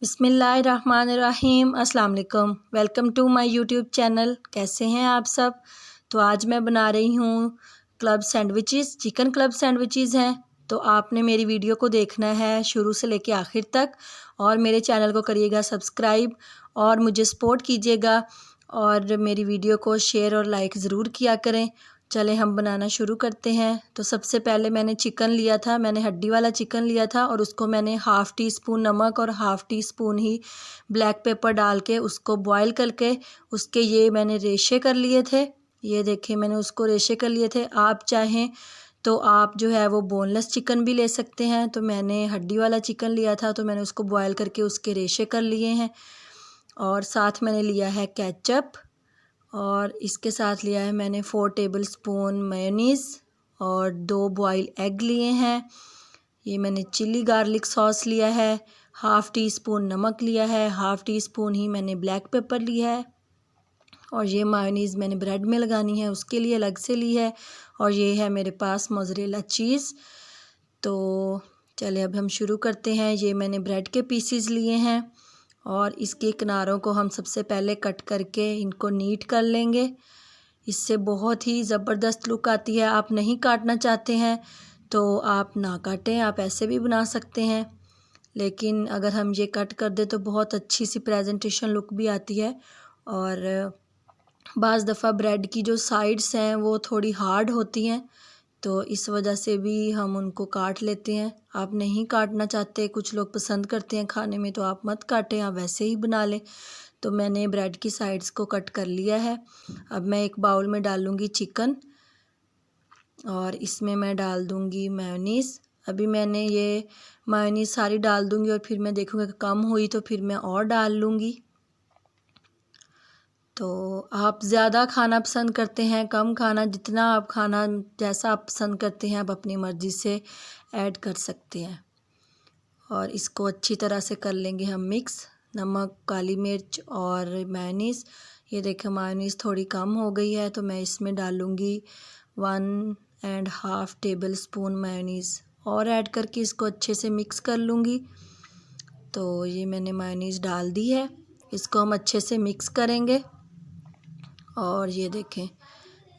बिस्मिल्लाहिर्रहमानिर्रहीम अस्सलाम वालेकुम। Welcome to my YouTube channel. कैसे हैं आप सब? तो आज मैं बना रही हूँ club sandwiches. Chicken club sandwiches हैं। तो आपने मेरी वीडियो को देखना है शुरू से लेके आखिर तक और मेरे चैनल को करिएगा सब्सक्राइब और मुझे सपोर्ट कीजिएगा और मेरी वीडियो को शेयर और लाइक ज़रूर किया करें। चले हम बनाना शुरू करते हैं। तो सबसे पहले मैंने चिकन लिया था, मैंने हड्डी वाला चिकन लिया था और उसको मैंने हाफ़ टी स्पून नमक और हाफ़ टी स्पून ही ब्लैक पेपर डाल के उसको बॉईल करके उसके ये मैंने रेशे कर लिए थे। ये देखें, मैंने उसको रेशे कर लिए थे। आप चाहें तो आप जो है वो बोनलेस चिकन भी ले सकते हैं। तो मैंने हड्डी वाला चिकन लिया था तो मैंने उसको बॉयल करके उसके रेशे कर लिए हैं। और साथ मैंने लिया है केचप और इसके साथ लिया है मैंने 4 टेबलस्पून मेयोनीज़ और 2 बॉयल एग लिए हैं। ये मैंने चिली गार्लिक सॉस लिया है, हाफ़ टी स्पून नमक लिया है, हाफ़ टी स्पून ही मैंने ब्लैक पेपर लिया है और ये मेयोनीज़ मैंने ब्रेड में लगानी है उसके लिए अलग से ली है। और ये है मेरे पास मोज़रेला चीज़। तो चलिए अब हम शुरू करते हैं। ये मैंने ब्रेड के पीसीज लिए हैं और इसके किनारों को हम सबसे पहले कट करके इनको नीट कर लेंगे। इससे बहुत ही ज़बरदस्त लुक आती है। आप नहीं काटना चाहते हैं तो आप ना काटें, आप ऐसे भी बना सकते हैं। लेकिन अगर हम ये कट कर दें तो बहुत अच्छी सी प्रेजेंटेशन लुक भी आती है। और बाज़ दफ़ा ब्रेड की जो साइड्स हैं वो थोड़ी हार्ड होती हैं तो इस वजह से भी हम उनको काट लेते हैं। आप नहीं काटना चाहते, कुछ लोग पसंद करते हैं खाने में, तो आप मत काटें, आप वैसे ही बना लें। तो मैंने ब्रेड की साइड्स को कट कर लिया है। अब मैं एक बाउल में डालूँगी चिकन और इसमें मैं डाल दूँगी मेयोनीज़। अभी मैंने ये मेयोनीज़ सारी डाल दूँगी और फिर मैं देखूँगी कि कम हुई तो फिर मैं और डाल लूँगी। तो आप ज़्यादा खाना पसंद करते हैं, कम खाना, जितना आप खाना जैसा आप पसंद करते हैं आप अपनी मर्ज़ी से ऐड कर सकते हैं। और इसको अच्छी तरह से कर लेंगे हम मिक्स। नमक, काली मिर्च और मेयोनीज़। ये देखें मेयोनीज़ थोड़ी कम हो गई है तो मैं इसमें डालूँगी 1.5 टेबलस्पून मेयोनीज़ और ऐड करके इसको अच्छे से मिक्स कर लूँगी। तो ये मैंने मेयोनीज़ डाल दी है, इसको हम अच्छे से मिक्स करेंगे। और ये देखें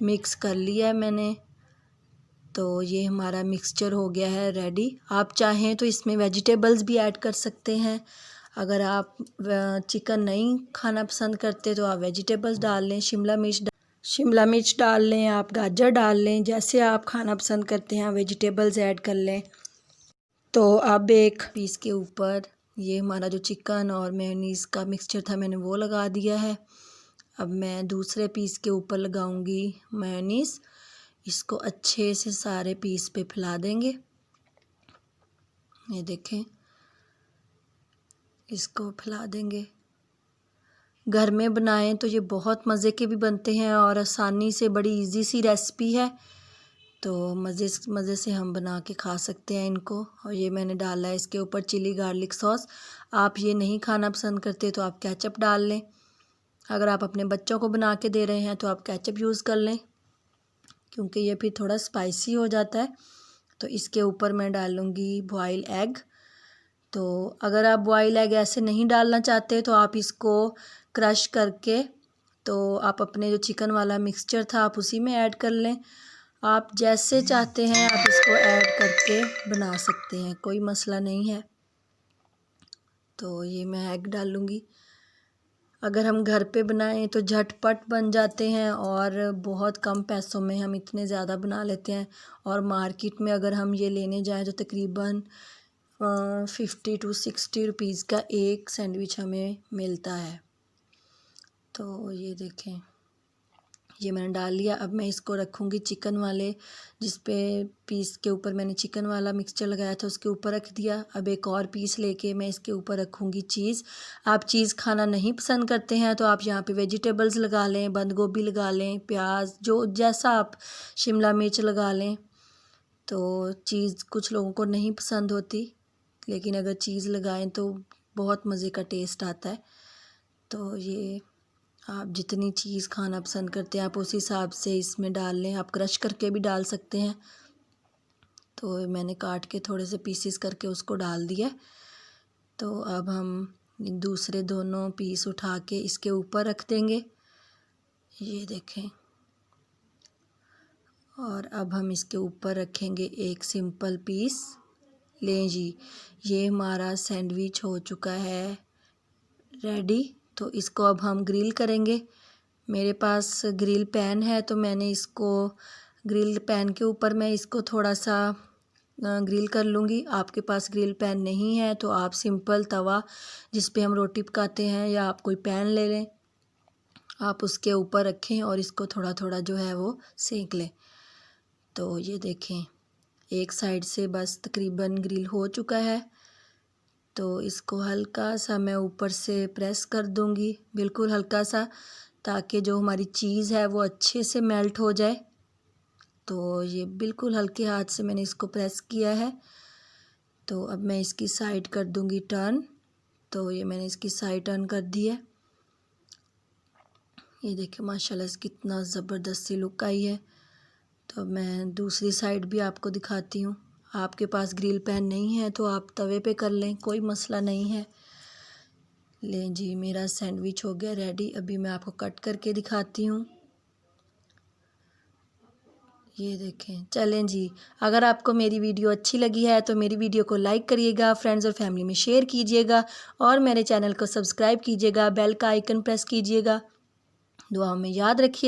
मिक्स कर लिया है मैंने। तो ये हमारा मिक्सचर हो गया है रेडी। आप चाहें तो इसमें वेजिटेबल्स भी ऐड कर सकते हैं। अगर आप चिकन नहीं खाना पसंद करते तो आप वेजिटेबल्स डाल लें, शिमला मिर्च डाल लें, आप गाजर डाल लें, जैसे आप खाना पसंद करते हैं वेजिटेबल्स ऐड कर लें। तो अब एक पीस के ऊपर ये हमारा जो चिकन और मेयोनीज़ का मिक्सचर था मैंने वो लगा दिया है। अब मैं दूसरे पीस के ऊपर लगाऊंगी मेयोनीज़। इसको अच्छे से सारे पीस पे फैला देंगे। ये देखें, इसको फैला देंगे। घर में बनाएं तो ये बहुत मज़े के भी बनते हैं और आसानी से, बड़ी इजी सी रेसिपी है। तो मज़े से हम बना के खा सकते हैं इनको। और ये मैंने डाला है इसके ऊपर चिली गार्लिक सॉस। आप ये नहीं खाना पसंद करते तो आप केचप डाल लें। अगर आप अपने बच्चों को बना के दे रहे हैं तो आप केचप यूज़ कर लें क्योंकि ये फिर थोड़ा स्पाइसी हो जाता है। तो इसके ऊपर मैं डालूँगी बॉयल एग। तो अगर आप बॉयल एग ऐसे नहीं डालना चाहते तो आप इसको क्रश करके, तो आप अपने जो चिकन वाला मिक्सचर था आप उसी में ऐड कर लें। आप जैसे चाहते हैं आप इसको ऐड करके बना सकते हैं, कोई मसला नहीं है। तो ये मैं एग डालूँगी। अगर हम घर पे बनाएं तो झटपट बन जाते हैं और बहुत कम पैसों में हम इतने ज़्यादा बना लेते हैं। और मार्केट में अगर हम ये लेने जाएं तो तकरीबन 50 to 60 रुपीज़ का एक सैंडविच हमें मिलता है। तो ये देखें, ये मैंने डाल लिया। अब मैं इसको रखूँगी चिकन वाले, जिस पे पीस के ऊपर मैंने चिकन वाला मिक्सचर लगाया था उसके ऊपर रख दिया। अब एक और पीस लेके मैं इसके ऊपर रखूँगी चीज़। आप चीज़ खाना नहीं पसंद करते हैं तो आप यहाँ पे वेजिटेबल्स लगा लें, बंद गोभी लगा लें, प्याज, जो जैसा आप, शिमला मिर्च लगा लें। तो चीज़ कुछ लोगों को नहीं पसंद होती, लेकिन अगर चीज़ लगाएं तो बहुत मज़े का टेस्ट आता है। तो ये आप जितनी चीज़ खाना पसंद करते हैं आप उस हिसाब से इसमें डाल लें। आप क्रश करके भी डाल सकते हैं। तो मैंने काट के थोड़े से पीसेस करके उसको डाल दिया। तो अब हम दूसरे दोनों पीस उठा के इसके ऊपर रख देंगे, ये देखें। और अब हम इसके ऊपर रखेंगे एक सिंपल पीस। लें जी, ये हमारा सैंडविच हो चुका है रेडी। तो इसको अब हम ग्रिल करेंगे। मेरे पास ग्रिल पैन है तो मैंने इसको ग्रिल पैन के ऊपर मैं इसको थोड़ा सा ग्रिल कर लूँगी। आपके पास ग्रिल पैन नहीं है तो आप सिंपल तवा जिस पे हम रोटी पकाते हैं या आप कोई पैन ले लें, आप उसके ऊपर रखें और इसको थोड़ा थोड़ा जो है वो सेंक लें। तो ये देखें, एक साइड से बस तकरीबन ग्रिल हो चुका है। तो इसको हल्का सा मैं ऊपर से प्रेस कर दूंगी, बिल्कुल हल्का सा, ताकि जो हमारी चीज़ है वो अच्छे से मेल्ट हो जाए। तो ये बिल्कुल हल्के हाथ से मैंने इसको प्रेस किया है। तो अब मैं इसकी साइड कर दूंगी टर्न। तो ये मैंने इसकी साइड टर्न कर दी है। ये देखिए माशाल्लाह से कितना ज़बरदस्त सी लुक आई है। तो अब मैं दूसरी साइड भी आपको दिखाती हूँ। आपके पास ग्रिल पैन नहीं है तो आप तवे पे कर लें, कोई मसला नहीं है। लें जी, मेरा सैंडविच हो गया रेडी। अभी मैं आपको कट करके दिखाती हूँ। ये देखें। चलें जी, अगर आपको मेरी वीडियो अच्छी लगी है तो मेरी वीडियो को लाइक करिएगा, फ्रेंड्स और फैमिली में शेयर कीजिएगा और मेरे चैनल को सब्सक्राइब कीजिएगा, बेल का आइकन प्रेस कीजिएगा। दुआ में याद रखिएगा।